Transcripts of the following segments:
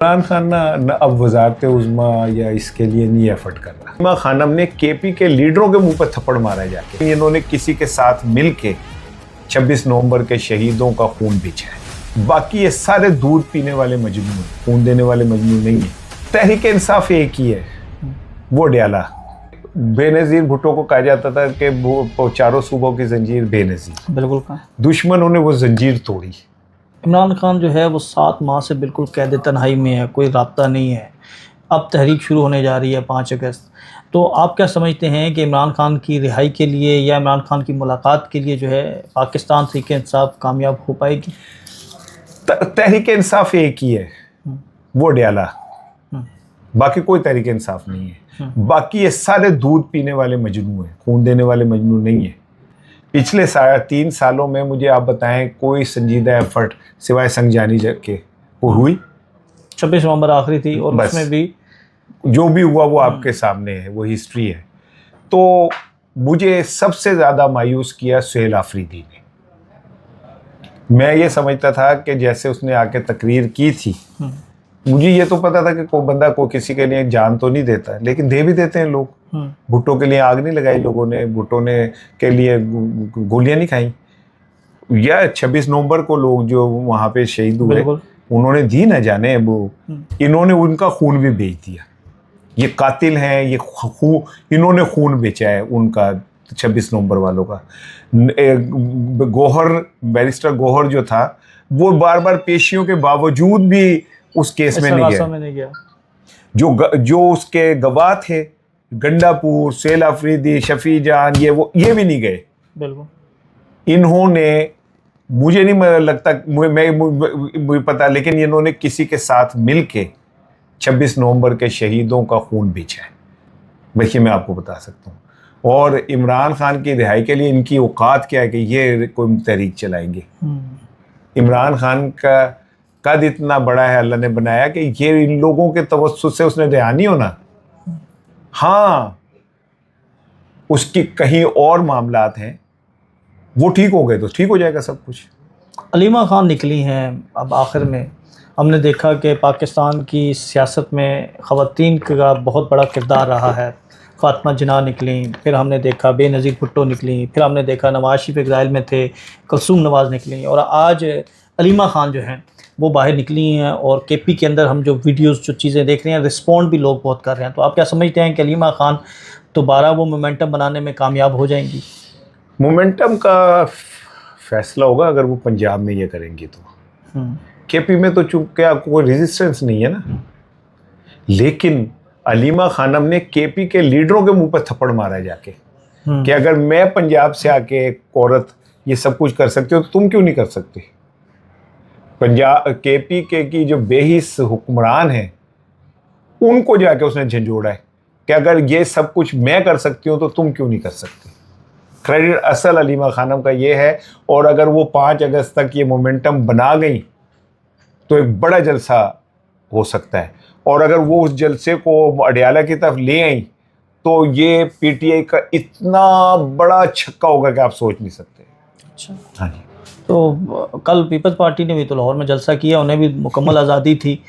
इमरान खान ना अब वजारत उज़्मा या इसके लिए नहीं एफर्ट कर रहा। इमरान खान ने केपी के लीडरों के मुंह पर थप्पड़ मारा जाके। इन्होंने किसी के साथ मिलके 26 नवंबर के शहीदों का खून बेचा है। बाकी ये सारे दूध पीने वाले मजनू हैं, खून देने वाले मजनू नहीं है। तहरीक इंसाफ एक ही है, वो डयाला। बेनज़ीर भुट्टो को कहा जाता था कि वो चारों सूबों की जंजीर बेनज़ीर, बिल्कुल। दुश्मनों ने वो जंजीर तोड़ी। इमरान खान जो है वो 7 माह से बिल्कुल कैद तन्हाई में है, कोई राब्ता नहीं है। अब तहरीक शुरू होने जा रही है 5 अगस्त। तो आप क्या समझते हैं कि इमरान खान की रिहाई के लिए या इमरान खान की मुलाकात के लिए जो है पाकिस्तान तहरीक इंसाफ कामयाब हो पाएगी? तहरीक इंसाफ एक ही है, वो डयाला। बाकी कोई तहरीक इंसाफ नहीं है। बाकी ये सारे दूध पीने वाले मजनू हैं, खून देने वाले मजनू नहीं है। पिछले 3.5 सालों में मुझे आप बताएं कोई संजीदा एफर्ट सिवाय संगजानी के वो हुई? 26 नवंबर आखिरी थी और उसमें भी जो भी हुआ वो आपके सामने है, वो हिस्ट्री है। तो मुझे सबसे ज़्यादा मायूस किया सुहेल आफरीदी ने। मैं ये समझता था कि जैसे उसने आके तकरीर की थी, मुझे ये तो पता था कि कोई बंदा कोई किसी के लिए जान तो नहीं देता, लेकिन दे भी देते हैं लोग। भुट्टो के लिए आग नहीं लगाई लोगों ने, भुट्टो ने के लिए गोलियां नहीं खाई। या 26 नवंबर को लोग जो वहाँ पे शहीद हुए उन्होंने दी न जाने वो, इन्होंने उनका खून भी बेच दिया। ये कातिल हैं, ये इन्होंने खून बेचा है उनका, 26 नवंबर वालों का। गौहर, बैरिस्टर गौहर जो था वो बार बार पेशियों के बावजूद भी उस केस में नहीं गया। जो उसके गवाह थे गंडापुर, सुहेल आफरीदी, शफी जान, ये भी नहीं गए। बिल्कुल। इन्होंने, मुझे नहीं लगता, मुझे पता, लेकिन इन्होंने किसी के साथ मिलके 26 नवंबर के शहीदों का खून बेचा है। देखिए मैं आपको बता सकता हूँ। और इमरान खान की रिहाई के लिए इनकी औकात क्या है कि ये कोई तहरीक चलाएंगे। इमरान खान का कद इतना बड़ा है, अल्लाह ने बनाया कि ये इन लोगों के तवस्सुस से उसने रिहा नहीं होना। हाँ, उसकी कहीं और मामलात हैं, वो ठीक हो गए तो ठीक हो जाएगा सब कुछ। अलीमा खान निकली हैं अब आखिर में। हमने देखा कि पाकिस्तान की सियासत में ख़वातीन का बहुत बड़ा किरदार रहा है। फ़ातिमा जिन्ना निकली, फिर हमने देखा बेनज़ीर भुट्टो निकली, फिर हमने देखा नवाज शरीफ इज़राइल में थे, कुलसूम नवाज़ निकली, और आज अलीमा खान जो हैं वो बाहर निकली हैं। और केपी के अंदर हम जो वीडियोस जो चीज़ें देख रहे हैं, रिस्पॉन्ड भी लोग बहुत कर रहे हैं। तो आप क्या समझते हैं कि अलीमा खान दोबारा वो मोमेंटम बनाने में कामयाब हो जाएंगी? मोमेंटम का फैसला होगा अगर वो पंजाब में ये करेंगी तो। केपी में तो चूंकि आपको कोई रेजिस्टेंस नहीं है ना। लेकिन अलीमा खानम ने केपी के लीडरों के मुंह पर थप्पड़ मारा है जाके कि अगर मैं पंजाब से आके एक औरत ये सब कुछ कर सकती हो तो तुम क्यों नहीं कर सकती। पंजाब केपी के की जो बेहिस हुक्मरान हैं उनको जाके उसने झंझोड़ा है कि अगर ये सब कुछ मैं कर सकती हूँ तो तुम क्यों नहीं कर सकती। क्रेडिट असल अलीमा खानम का ये है। और अगर वो 5 अगस्त तक ये मोमेंटम बना गई तो एक बड़ा जलसा हो सकता है। और अगर वो उस जलसे को अडयाला की तरफ ले आई तो ये पीटीआई का इतना बड़ा छक्का होगा कि आप सोच नहीं सकते। अच्छा, हाँ जी। तो कल पीपल्स पार्टी ने भी तो लाहौर में जलसा किया, उन्हें भी मुकम्मल आज़ादी थी,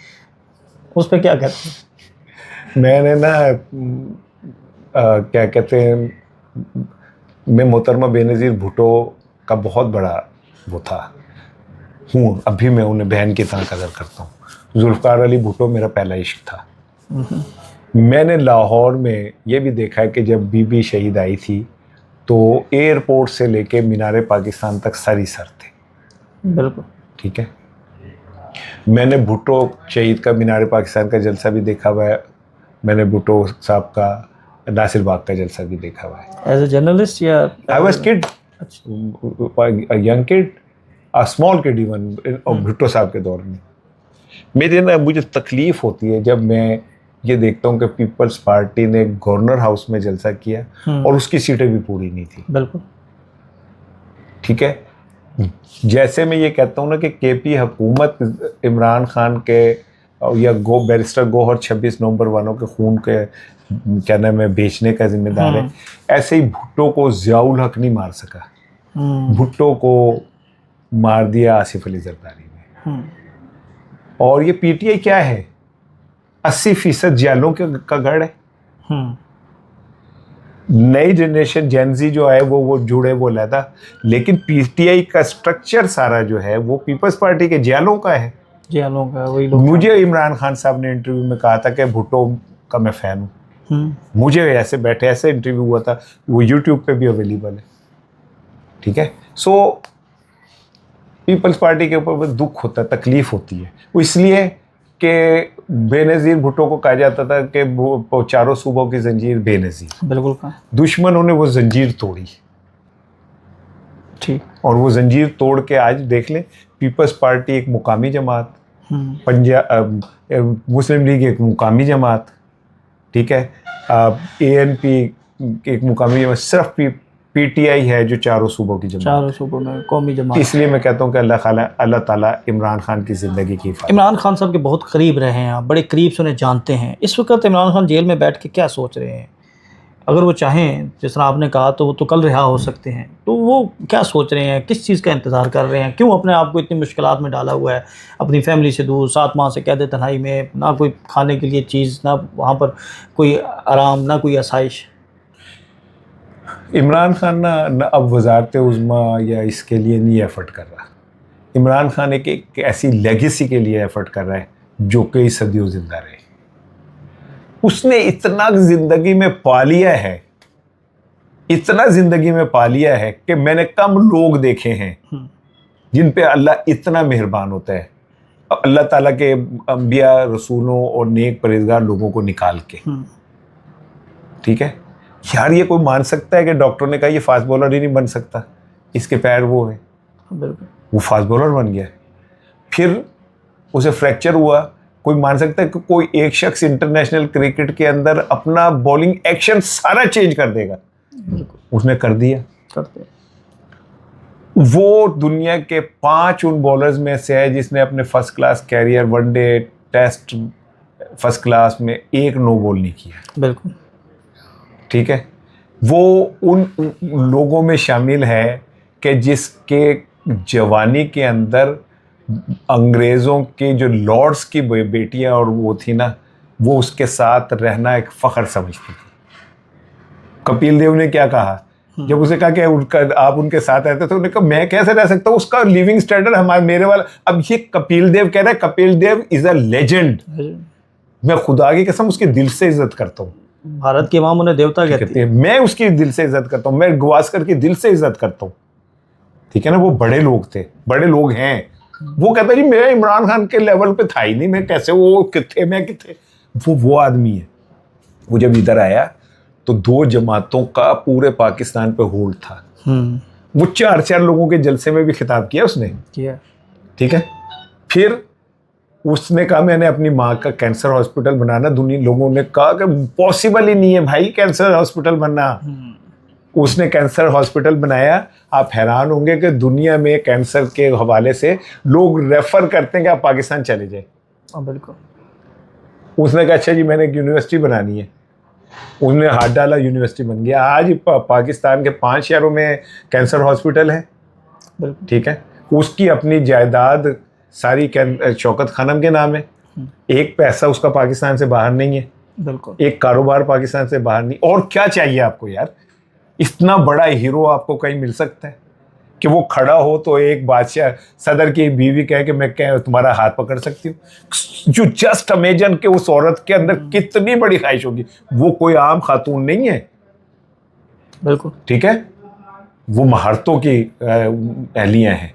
उस पर क्या कहते हैं? मैंने ना क्या कहते हैं, मैं मोहतरमा बेनज़ीर भुट्टो का बहुत बड़ा वो था हूँ, अभी मैं उन्हें बहन की तरह कदर करता हूँ। जुल्फ़िकार अली भुट्टो मेरा पहला इश्क था। मैंने लाहौर में ये भी देखा है कि जब बीबी शहीद आई थी तो एयरपोर्ट से लेके मीनार पाकिस्तान तक सारी सर थे। बिल्कुल ठीक है। मैंने भुट्टो शहीद का मीनार पाकिस्तान का जलसा भी देखा हुआ है। मैंने भुट्टो साहब का नासिर बाग का जलसा भी देखा हुआ है। एज ए जर्नलिस्ट या I was kid, a young kid, a small kid even, Bhutto साहब के दौर में। मुझे तकलीफ होती है जब मैं ये देखता हूँ कि पीपल्स पार्टी ने गवर्नर हाउस में जलसा किया और उसकी सीटें भी पूरी नहीं थी। बिल्कुल ठीक है। जैसे मैं ये कहता हूँ ना कि केपी हुकूमत इमरान खान के या बैरिस्टर गौहर 26 नवंबर वालों के खून के क्या नाम है बेचने का जिम्मेदार है, ऐसे ही भुट्टो को ज़ियाउल हक नहीं मार सका। भुट्टो को मार दिया आसिफ अली जरदारी ने। और ये पीटीआई क्या है, 80% जालों का गढ़ है। हम्म, नई जनरेशन जेनजी जो है वो जुड़े वो लहदा, लेकिन पीटीआई का स्ट्रक्चर सारा जो है वो पीपल्स पार्टी के जालों का है। जियालों का वही लोग। मुझे इमरान खान साहब ने इंटरव्यू में कहा था कि भुट्टो का मैं फ़ैन हूँ। मुझे ऐसे बैठे ऐसे इंटरव्यू हुआ था, वो यूट्यूब पे भी अवेलेबल है। ठीक है, सो पीपल्स पार्टी के ऊपर दुख होता है, तकलीफ होती है। वो इसलिए कि बेनज़ीर भुट्टो को कहा जाता था कि वो चारों सूबों की जंजीर बेनज़ीर। बिल्कुल कहा। दुश्मनों ने वो जंजीर तोड़ी, ठीक। और वो जंजीर तोड़ के आज देख लें, पीपल्स पार्टी एक मुकामी जमात, पंजाब मुस्लिम लीग एक मुकामी जमात, ठीक है, ANP एक मुकामी जमात, सिर्फ पीटीआई है जो चारों सूबों की जमात। चारों सूबों में कौमी जमात। इसलिए मैं कहता हूँ कि अल्लाह ताला इमरान खान की ज़िंदगी की हिफाजत। इमरान खान साहब के बहुत करीब रहे हैं आप, बड़े करीब से उन्हें जानते हैं। इस वक्त इमरान खान जेल में बैठ के क्या सोच रहे हैं? अगर वो चाहें, जिस तरह आपने कहा, तो वो तो कल रिहा हो सकते हैं, तो वो क्या सोच रहे हैं, किस चीज़ का इंतज़ार कर रहे हैं? क्यों अपने आप को इतनी मुश्किलात में डाला हुआ है? अपनी फैमिली से दूर, 7 माह से कैद तन्हाई में, ना कोई खाने के लिए चीज़, ना वहाँ पर कोई आराम, ना कोई आसाइश। इमरान खान ना अब वजारत उज़्मा या इसके लिए नहीं एफर्ट कर रहा। इमरान खान एक ऐसी लेगेसी के लिए एफर्ट कर रहा है जो कई सदियों जिंदा रहे। उसने इतना ज़िंदगी में पा लिया है, इतना ज़िंदगी में पा लिया है कि मैंने कम लोग देखे हैं जिन पे अल्लाह इतना मेहरबान होता है, अल्लाह ताला के अंबिया, रसूलों और नेक परहेज़गार लोगों को निकाल के। ठीक है यार, ये कोई मान सकता है कि डॉक्टर ने कहा ये फास्ट बॉलर ही नहीं बन सकता, इसके पैर वो है, वो फास्ट बॉलर बन गया। फिर उसे फ्रैक्चर हुआ, कोई मान सकता है कि कोई एक शख्स इंटरनेशनल क्रिकेट के अंदर अपना बॉलिंग एक्शन सारा चेंज कर देगा? उसने कर दिया। वो दुनिया के 5 उन बॉलर्स में से है जिसने अपने first class career, one day, test, first class में एक नो बॉल नहीं किया। बिल्कुल ठीक है, वो उन लोगों में शामिल है कि जिसके जवानी के अंदर अंग्रेज़ों के जो लॉर्ड्स की बेटियां और वो थी ना, वो उसके साथ रहना एक फ़ख्र समझती थी। कपिल देव ने क्या कहा जब उसे कहा कि आप उनके साथ रहते, तो उन्होंने कहा मैं कैसे रह सकता हूँ, उसका लिविंग स्टैंडर्ड हमारे मेरे वाला। अब ये कपिल देव कह रहा है, Kapil Dev is a legend. मैं खुदा की कसम उसकी दिल से इज्जत करता हूँ। भारत की अवाम उन्हें देवता कहती है, मैं उसकी दिल से इज्जत करता हूँ, मैं गवास्कर की दिल से इज्जत करता हूँ। ठीक है ना, वो बड़े लोग थे, बड़े लोग हैं। वो कहता जी मैं इमरान खान के लेवल पे था ही नहीं, मैं कैसे, वो किथे मैं किथे। वो आदमी है। वो जब इधर आया तो 2 जमातों का पूरे पाकिस्तान पे होल्ड था। वो 4 लोगों के जलसे में भी खिताब किया उसने किया। ठीक है, फिर उसने कहा मैंने अपनी माँ का कैंसर हॉस्पिटल बनाना, दुनिया लोगों ने कहा कि पॉसिबल ही नहीं है भाई कैंसर हॉस्पिटल बनना। उसने कैंसर हॉस्पिटल बनाया। आप हैरान होंगे कि दुनिया में कैंसर के हवाले से लोग रेफर करते हैं कि आप पाकिस्तान चले जाए। बिल्कुल। उसने कहा अच्छा जी मैंने एक यूनिवर्सिटी बनानी है, उसने हाथ डाला, यूनिवर्सिटी बन गया। आज पाकिस्तान के 5 शहरों में कैंसर हॉस्पिटल है। ठीक है, उसकी अपनी जायदाद सारी शौकत खानम के नाम है। एक पैसा उसका पाकिस्तान से बाहर नहीं है। बिल्कुल। एक कारोबार पाकिस्तान से बाहर नहीं। और क्या चाहिए आपको यार, इतना बड़ा हीरो आपको कहीं मिल सकता है कि वो खड़ा हो तो एक बादशाह सदर की बीवी कहे कि मैं क्या तुम्हारा हाथ पकड़ सकती हूँ। जो जस्ट इमेजिन के उस औरत के अंदर कितनी बड़ी ख्वाहिश होगी। वो कोई आम खातून नहीं है। बिल्कुल ठीक है, वो महारतों की एहलियाँ हैं।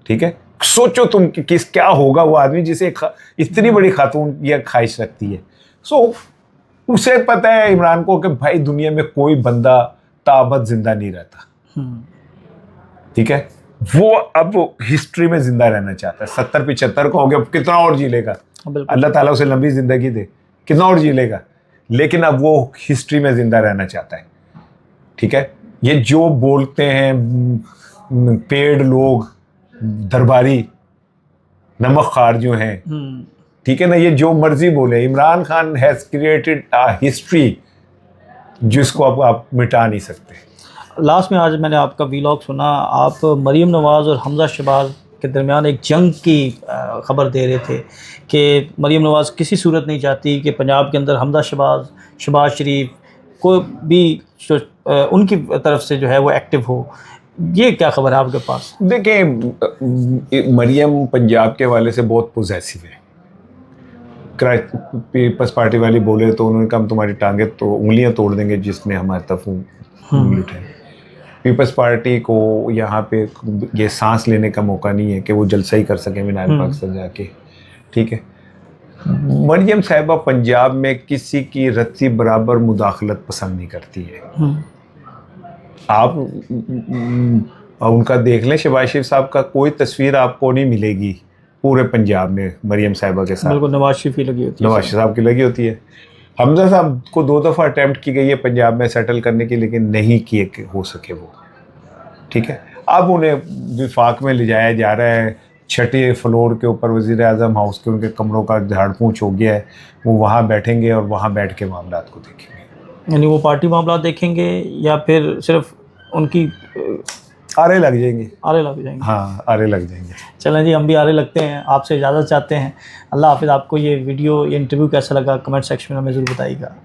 ठीक है, सोचो तुम कि किस क्या होगा वो आदमी जिसे इतनी बड़ी खातून यह ख्वाहिश रखती है। सो उसे पता है इमरान को कि भाई दुनिया में कोई बंदा ताबत जिंदा नहीं रहता। ठीक है, वो अब हिस्ट्री में जिंदा रहना चाहता है। 70-75 का हो गया, कितना और जी लेगा, अल्लाह ताला उसे लंबी जिंदगी दे, कितना और जी लेगा, लेकिन अब वो हिस्ट्री में जिंदा रहना चाहता है। ठीक है, ये जो बोलते हैं पेड़ लोग, दरबारी नमकखार जो हैं, ठीक है ना, ये जो मर्जी बोले, Imran Khan has created a history जिसको अब आप मिटा नहीं सकते। लास्ट में आज मैंने आपका वीलॉग सुना, आप मरीम नवाज़ और हमजा शहबाज के दरमियान एक जंग की ख़बर दे रहे थे कि मरीम नवाज़ किसी सूरत नहीं चाहती कि पंजाब के अंदर हमदा शहबाज शरीफ को भी उनकी तरफ से जो है वो एक्टिव हो। ये क्या खबर है आपके पास? देखें, मरियम पंजाब के वाले से बहुत पोजेसिव है। पीपल्स पार्टी वाली बोले तो उन्होंने कहा हम तुम्हारी टांगे तो उंगलियां तोड़ देंगे जिसने हमारे तरफ उंगली उठाई। पीपल्स पार्टी को यहाँ पे ये सांस लेने का मौका नहीं है कि वो जलसा ही कर सके मिनार पाकिस्तान जाके, ठीक है। मरियम साहिबा पंजाब में किसी की रत्ती बराबर मुदाखलत पसंद नहीं करती है। आप उनका देख लें, शहबाज शरीफ साहब का कोई तस्वीर आपको नहीं मिलेगी पूरे पंजाब में मरियम साहिबा के साथ। बिल्कुल नवाज शरीफ की लगी होती है, नवाज साहब की लगी होती है। हमजा साहब को 2 दफ़ा अटैम्प्ट की गई है पंजाब में सेटल करने की, लेकिन नहीं किए हो सके वो, ठीक है। अब उन्हें विफाक में ले जाया जा रहा है, 6ठे फ्लोर के ऊपर वज़ीर आज़म हाउस के उनके कमरों का झाड़ पूंछ हो गया है। वो वहाँ बैठेंगे और वहाँ बैठ के मामलात को देखेंगे। यानी वो पार्टी मामला देखेंगे या फिर सिर्फ उनकी आरे लग जाएंगे? आरे लग जाएंगे। हाँ, आरे लग जाएंगे। चलें जी, हम भी आरे लगते हैं, आपसे इजाज़त चाहते हैं। अल्लाह हाफ़िज़। आपको ये वीडियो, ये इंटरव्यू कैसा लगा कमेंट सेक्शन में हमें ज़रूर बताइएगा।